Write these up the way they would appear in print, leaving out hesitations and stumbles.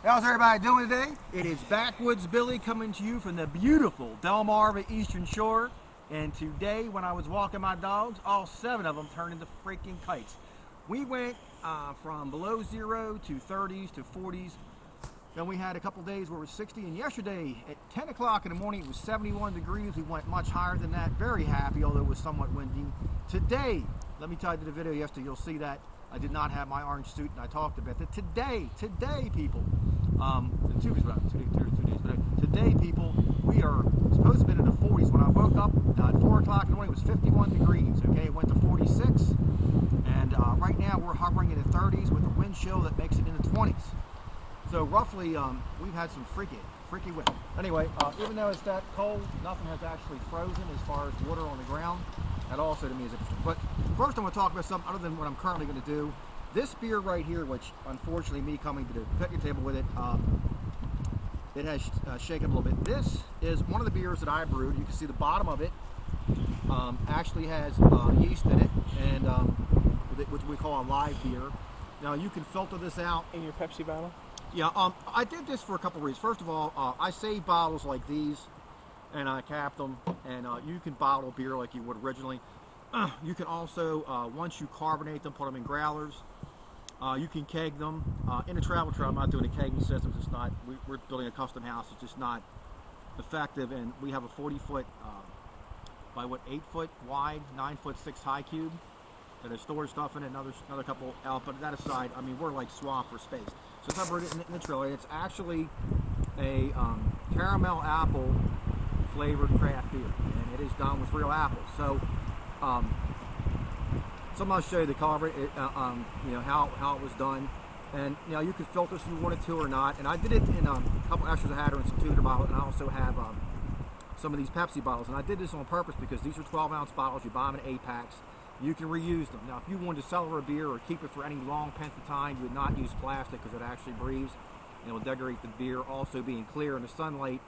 How's everybody doing today? It is Backwoods Billy coming to you from the beautiful Delmarva Eastern Shore. And today, when I was walking my dogs, all 7 of them turned into freaking kites. We went from below 0 to 30s to 40s. Then we had a couple days where it was 60. And yesterday, at 10 o'clock in the morning, it was 71 degrees. We went much higher than that. Very happy, although it was somewhat windy. Today, let me tell you the video yesterday, you'll see that I did not have my orange suit, and I talked about that. Today, people, 2 days, but today, people, we are supposed to be in the 40s. When I woke up at 4 o'clock in the morning, it was 51 degrees, okay? It went to 46, and right now we're hovering in the 30s with a wind chill that makes it in the 20s. So roughly, we've had some freaky wind. Anyway, even though it's that cold, nothing has actually frozen as far as water on the ground. That also to me is interesting. But first I'm going to talk about something other than what I'm currently going to do. This beer right here, which unfortunately me coming to the picnic table with it, it has shaken a little bit. This is one of the beers that I brewed. You can see the bottom of it actually has yeast in it, and which we call a live beer. Now you can filter this out. In your Pepsi bottle? Yeah, I did this for a couple of reasons. First of all, I save bottles like these, and I cap them, and you can bottle beer like you would originally. You can also, once you carbonate them, put them in growlers. You can keg them. In a travel trailer, I'm not doing a kegging system. It's not. We're building a custom house. It's just not effective, and we have a 40-foot by 8-foot wide, 9'6" high cube that has storage stuff in it. Another couple out, but that aside, I mean, we're like swamped for space. So I brewed it in the trailer. It's actually a caramel apple flavored craft beer, and it is done with real apples. So, I'll show you the color, you know how it was done, and you know you could filter if you wanted to or not. And I did it in a couple extras I had her in some 2-liter bottles, and I also have some of these Pepsi bottles. And I did this on purpose because these are 12-ounce bottles. You buy them in 8-packs. You can reuse them. Now, if you wanted to sell her a beer or keep it for any long length of time, you would not use plastic because it actually breathes and it will degrade the beer. Also, being clear in the sunlight,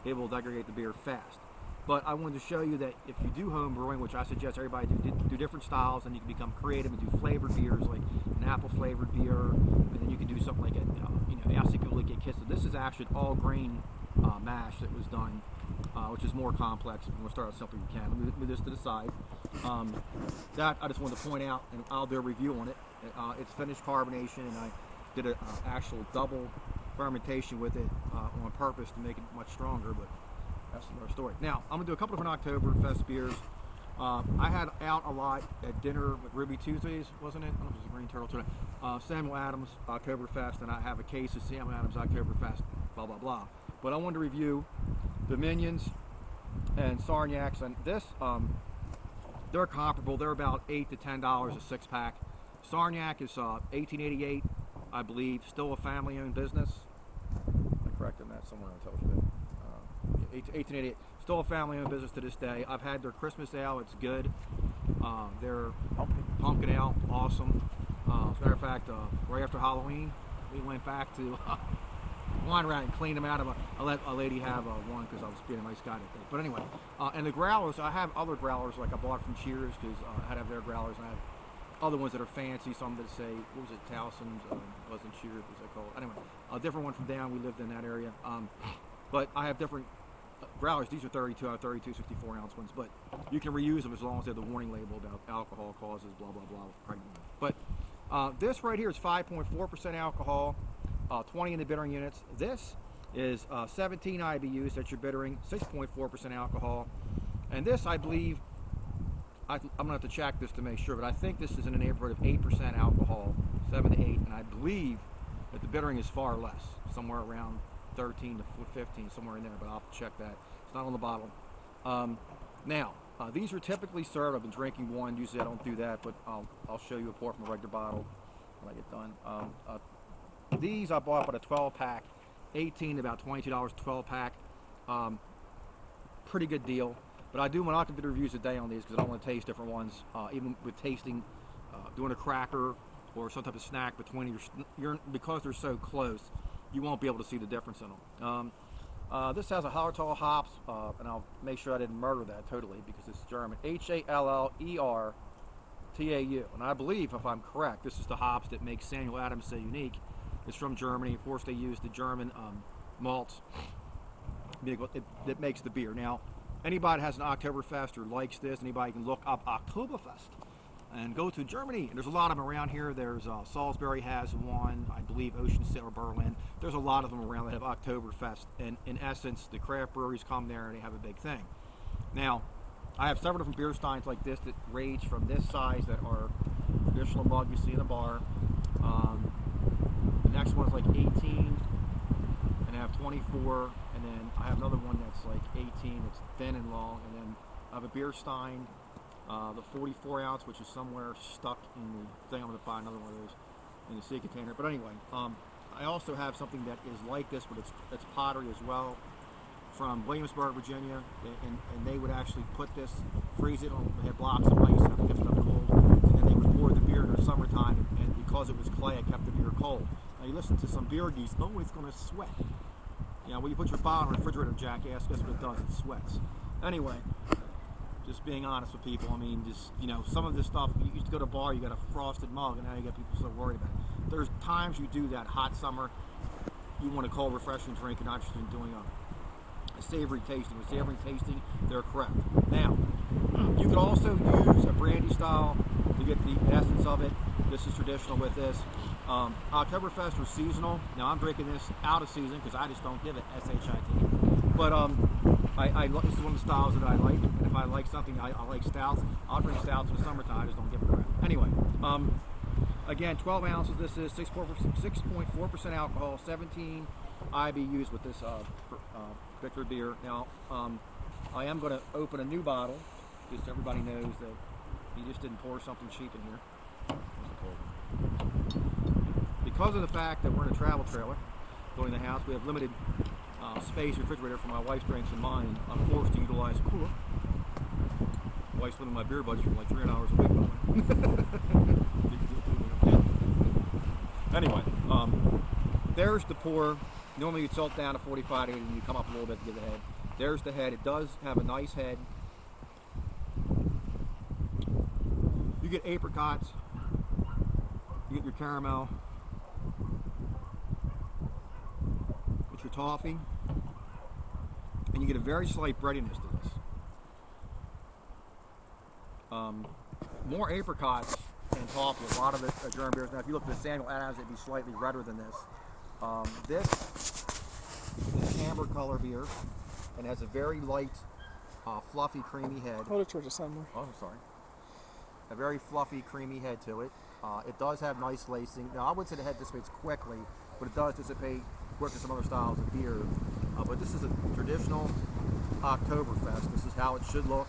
it will degrade the beer fast. But I wanted to show you that if you do home brewing, which I suggest everybody do different styles, and you can become creative and do flavored beers like an apple flavored beer, and then you can do something like ask people to get kissed. This is actually an all grain mash that was done, which is more complex. We'll start out simple you can. Let me move this to the side. That I just wanted to point out, and I'll do a review on it. It's finished carbonation, and I did an actual double fermentation with it on purpose to make it much stronger, but that's another story. Now, I'm going to do a couple different Oktoberfest beers. I had out a lot at dinner with Ruby Tuesdays, wasn't it? I don't know if it was a Green Turtle today. Samuel Adams Oktoberfest, and I have a case of Samuel Adams Oktoberfest, blah, blah, blah. But I wanted to review Dominions and Sarniacs, and this, they're comparable. They're about $8 to $10 a 6-pack. Sarniac is 1888, I believe, still a family-owned business. I corrected that somewhere on television. 1888, still a family-owned business to this day. I've had their Christmas ale; it's good. Their pumpkin ale, awesome. As a matter of fact, right after Halloween, we went back to wine rack and cleaned them out of I let a lady have one because I was being a nice guy that day. But anyway, and the growlers, I have other growlers like I bought from Cheers because I had to have their growlers, and I have other ones that are fancy. Some that say, what was it, Towson's? Wasn't Cheers, what was that called? Anyway, a different one from down. We lived in that area. But I have different growlers. These are 32 out of 32 64-ounce ones, but you can reuse them as long as they have the warning label about alcohol causes blah blah blah with pregnant women. But this right here is 5.4% alcohol, 20 in the bittering units. This is 17 IBUs that you're bittering, 6.4% alcohol, and this I believe I'm gonna have to check this to make sure, but I think this is in the neighborhood of 8% alcohol, 7 to 8, and I believe that the bittering is far less, somewhere around 13 to 15, somewhere in there, but I'll have to check that. It's not on the bottle. Now, these are typically served. I've been drinking one. Usually I don't do that, but I'll show you a pour from a regular bottle when I get done. These I bought by the 12-pack, 18 to about $22 12-pack. Pretty good deal. But I'm not going to do reviews today on these because I don't want to taste different ones. Even with tasting, doing a cracker or some type of snack between because they're so close, you won't be able to see the difference in them. This has a Hallertau hops, and I'll make sure I didn't murder that totally because it's German. Hallertau. And I believe, if I'm correct, this is the hops that make Samuel Adams so unique. It's from Germany. Of course, they use the German malts that makes the beer. Now, anybody that has an Oktoberfest or likes this, anybody can look up Oktoberfest and go to Germany. And there's a lot of them around here. There's Salisbury has one, I believe Ocean City or Berlin. There's a lot of them around that have Oktoberfest. And in essence, the craft breweries come there and they have a big thing. Now, I have several different beer steins like this that range from this size that are traditional mug you see in a bar. The next one's like 18, and I have 24, and then I have another one that's like 18, it's thin and long, and then I have a beer stein, the 44 ounce, which is somewhere stuck in the thing. I'm going to buy another one of those in the sea container. But anyway, I also have something that is like this, but it's pottery as well, from Williamsburg, Virginia, and they would actually put this, freeze it on, they had blocks of ice and it kept stuff cold, and then they would pour the beer in the summertime, and because it was clay, it kept the beer cold. Now you listen to some beer geese, oh, it's going to sweat. You know, when you put your bottle in the refrigerator, jackass, guess what it does? It sweats. Anyway, just being honest with people, I mean, just, you know, some of this stuff, you used to go to a bar, you got a frosted mug, and now you got people so worried about it. There's times you do that hot summer, you want a cold, refreshing drink, and not just in doing a savory tasting. With savory tasting, they're correct. Now, you could also use a brandy style to get the essence of it. This is traditional with this. Oktoberfest or seasonal. Now I'm drinking this out of season because I just don't give it S-H-I-T. But this is one of the styles that I like. And if I like something, I like stouts. I'll drink stouts in the summertime. I just don't give a crap. Anyway, again, 12 ounces. This is 6.4% alcohol, 17 IBUs with this particular beer. Now, I am going to open a new bottle, just so everybody knows that you just didn't pour something cheap in here. Because of the fact that we're in a travel trailer, building the house, we have limited space refrigerator for my wife's drinks and mine. I'm forced to utilize a cooler. My wife's limiting my beer budget for like $300 a week, by the way. Anyway, there's the pour. Normally you'd salt down to 45 to 80 and you come up a little bit to get the head. There's the head. It does have a nice head. You get apricots. You get your caramel. Get your toffee. And you get a very slight breadiness to this. More apricots and toffee. A lot of the German beers. Now if you look at the Samuel Adams, it'd be slightly redder than this. This is amber color beer and has a very light, fluffy, creamy head. Hold it towards the sun more. Oh, I'm sorry. A very fluffy, creamy head to it. It does have nice lacing. Now, I wouldn't say the head dissipates quickly, but it does dissipate quicker than some other styles of beer. But this is a traditional Oktoberfest. This is how it should look.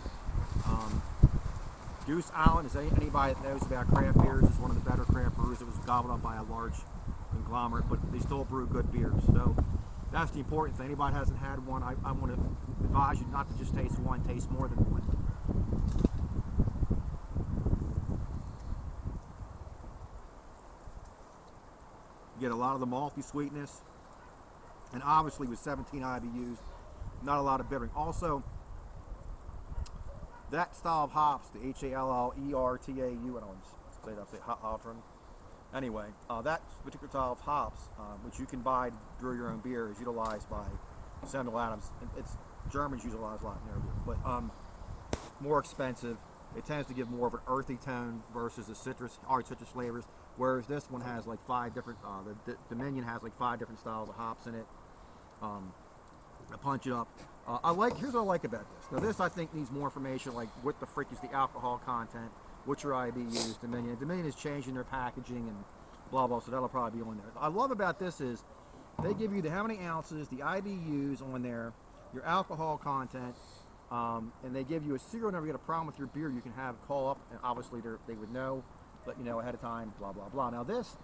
Goose Island, is anybody that knows about craft beers, is one of the better craft brewers. It was gobbled up by a large conglomerate, but they still brew good beers. So that's the important thing. Anybody hasn't had one, I want to advise you not to just taste one, taste more than one. You get a lot of the malty sweetness, and obviously with 17 IBUs, not a lot of bittering. Also, that style of hops, the Hallertau, I don't say that, say Haltern. Anyway, that particular style of hops, which you can buy to brew your own beer, is utilized by Samuel Adams. It's Germans utilize a lot in their beer, but more expensive. It tends to give more of an earthy tone versus the hard citrus flavors. Whereas this one has like 5 different. The Dominion has like 5 different styles of hops in it. I punch it up. Here's what I like about this. Now this I think needs more information, like what the frick is the alcohol content, what's your IBUs. Dominion is changing their packaging and blah blah, so that'll probably be on there. What I love about this is they give you how many ounces, the IBUs on there, your alcohol content, and they give you a serial number. You get a problem with your beer, you can call up, and obviously they would know, let you know ahead of time, blah blah blah. Now this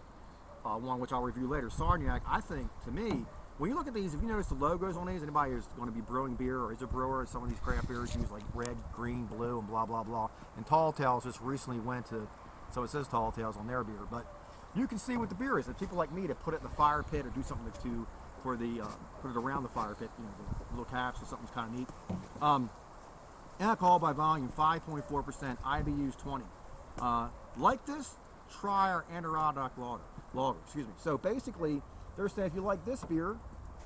one, which I'll review later, Sarniac, I think, to me, when you look at these, if you notice the logos on these, anybody who's going to be brewing beer or is a brewer, some of these craft beers use like red, green, blue, and blah, blah, blah. And Tall Tales just recently went to, so it says Tall Tales on their beer, but you can see what the beer is. And people like me that put it in the fire pit or do something put it around the fire pit, the little caps or something's kind of neat. Alcohol by volume, 5.4%, IBUs 20. Like this, try our Adirondack Lager. lager, excuse me. So basically, they're saying if you like this beer,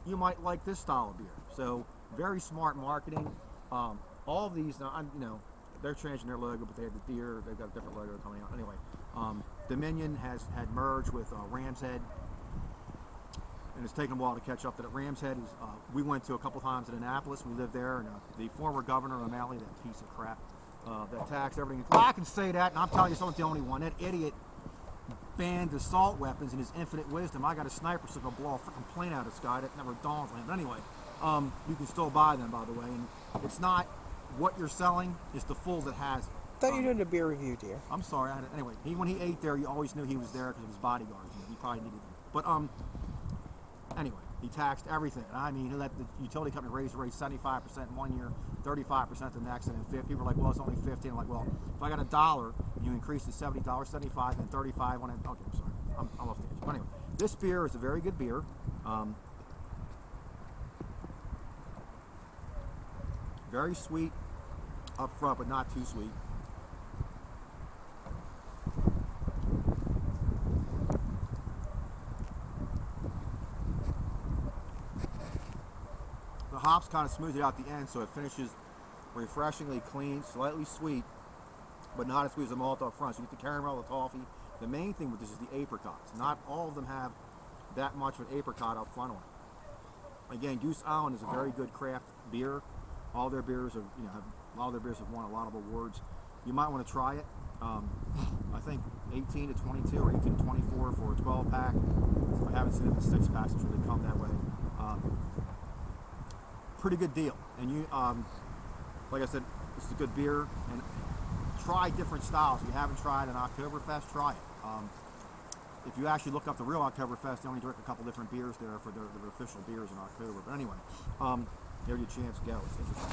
you might like this style of beer. So very smart marketing. All of these, they're changing their logo, but they have the deer. They've got a different logo coming out. Anyway, Dominion had merged with Ram's Head, and it's taken a while to catch up to that. Ram's Head is, we went to a couple times in Annapolis. We lived there, and the former governor of O'Malley, that piece of crap, that taxed everything. Well, I can say that, and I'm telling you, someone's the only one. That idiot banned assault weapons in his infinite wisdom. I got a sniper so he'll blow a freaking plane out of the sky. That never dawned on him. But anyway, you can still buy them, by the way, and it's not what you're selling, it's the full that has it. I thought you were doing a beer review, dear. I'm sorry. Anyway, when he ate there, you always knew he was there because of his bodyguards. He probably needed them. But anyway, he taxed everything. I mean, he let the utility company raise the rate 75% in 1 year, 35% the next, and then people are like, well, it's only 50. I'm like, well, if I got $1, you increase to $70, 75, and 35 on it. Okay, I'm sorry. I'm off the edge. But anyway, this beer is a very good beer. Very sweet up front, but not too sweet. The hops kind of smooth it out the end, so it finishes refreshingly clean, slightly sweet, but not as sweet as the malt up front. So you get the caramel, the toffee. The main thing with this is the apricots. Not all of them have that much of an apricot up front on it. Again, Goose Island is a very good craft beer. All their beers have, won a lot of awards. You might want to try it. I think 18 to 22 or 18 to 24 for a 12 pack. I haven't seen it in 6 packs. It's really come that way. Pretty good deal. And you, like I said, this is a good beer. And try different styles. If you haven't tried an Oktoberfest, try it. If you actually look up the real Oktoberfest, they only drink a couple different beers there for their official beers in October. But anyway, there's your chance to go. It's interesting.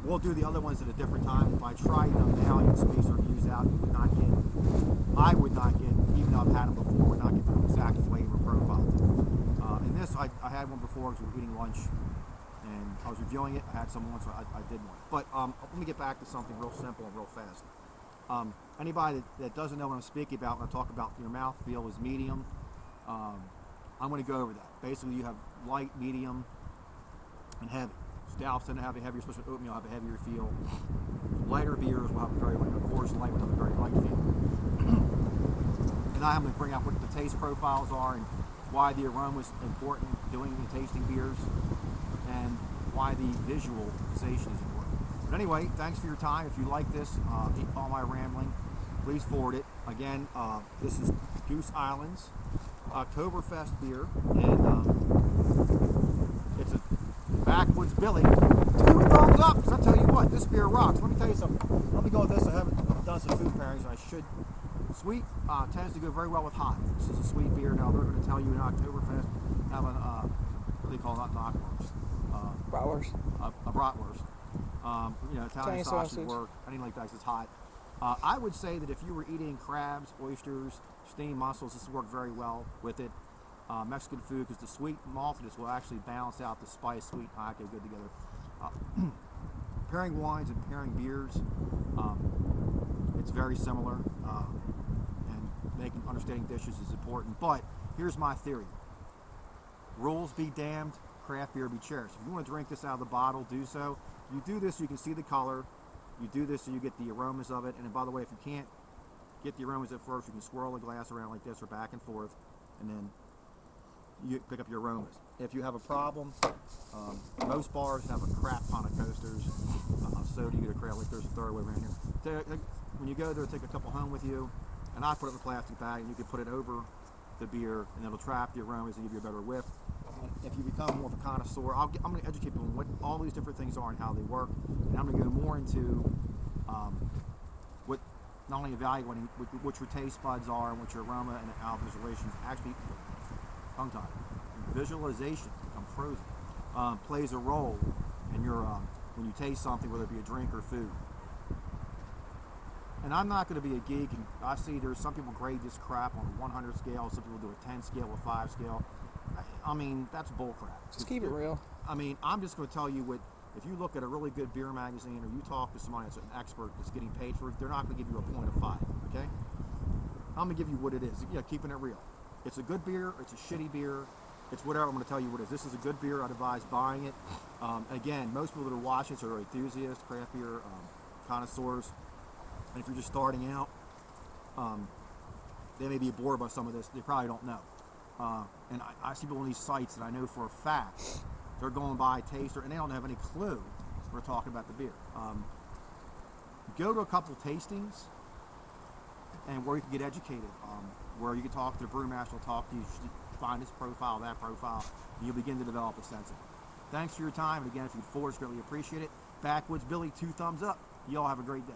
We'll do the other ones at a different time. If I tried them now, you'd space our views out. You would not get, I would not get, even though I've had them before, would not get the exact flavor profile. In this, I had one before because we were eating lunch, and I was reviewing it. I had some once, so I did one. But let me get back to something real simple and real fast. Anybody that doesn't know what I'm speaking about when I talk about your mouthfeel is medium. I'm going to go over that. Basically, you have light, medium, and heavy. Stouts tend to have a heavier, especially oatmeal, have a heavier feel. Lighter beers will have a very light, of course, light will have a very light feel. And I'm going to bring out what the taste profiles are and why the aroma is important doing and tasting beers, and why the visualization is important. But anyway, thanks for your time. If you like this, all my rambling, please forward it. Again, this is Goose Island's Oktoberfest beer, and it's a Backwoods Billy. 2 thumbs up, because I'll tell you what, this beer rocks. Let me tell you something. Let me go with this. I haven't done some food pairings, and I should. Sweet tends to go very well with hot. This is a sweet beer. Now, they're going to tell you in Oktoberfest have an, what do they call it? Not knockwurst. Bratwurst. A bratwurst. Italian sausage work. Anything like that, it's hot. I would say that if you were eating crabs, oysters, steamed mussels, this would work very well with it. Mexican food, because the sweet maltiness will actually balance out the spice, sweet, hot, go good together. Pairing wines and pairing beers, it's very similar, and understanding dishes is important. But here's my theory: rules be damned, craft beer be cherished. If you want to drink this out of the bottle, do so. You do this so you can see the color. You do this so you get the aromas of it. And by the way, if you can't get the aromas at first, you can swirl the glass around like this or back and forth, and then you pick up your aromas. If you have a problem, most bars have a crap ton of coasters. So do you get a crap, like there's a third way around here. When you go there, take a couple home with you, and I put it in a plastic bag, and you can put it over the beer, and it'll trap the aromas and give you a better whiff. If you become more of a connoisseur, I'm going to educate people on what all these different things are and how they work, and I'm going to go more into what not only evaluating what your taste buds are and what your aroma and how visualizations actually tongue-tied. Visualization, become frozen, plays a role in your when you taste something, whether it be a drink or food. And I'm not going to be a geek, and I see there's some people grade this crap on a 100 scale, some people do a 10 scale, a 5 scale. I mean, that's bullcrap. Just keep it real. I mean, I'm just going to tell you what, if you look at a really good beer magazine or you talk to somebody that's an expert that's getting paid for it, they're not going to give you a point of 5, okay? I'm gonna give you what it is. You know, keeping it real. It's a good beer. It's a shitty beer. It's whatever. I'm gonna tell you what it is. This is a good beer. I'd advise buying it. Again, most people that are watching are enthusiasts, craft beer connoisseurs, and if you're just starting out, they may be bored by some of this. They probably don't know. And I see people on these sites that I know for a fact they're going by taster and they don't have any clue we're talking about the beer. Go to a couple tastings and where you can get educated, where you can talk to the brewmaster, will talk to you, find this profile, that profile, and you'll begin to develop a sense of it. Thanks for your time, and again, if you'd forward, greatly appreciate it. Backwoods Billy, 2 thumbs up. You all have a great day.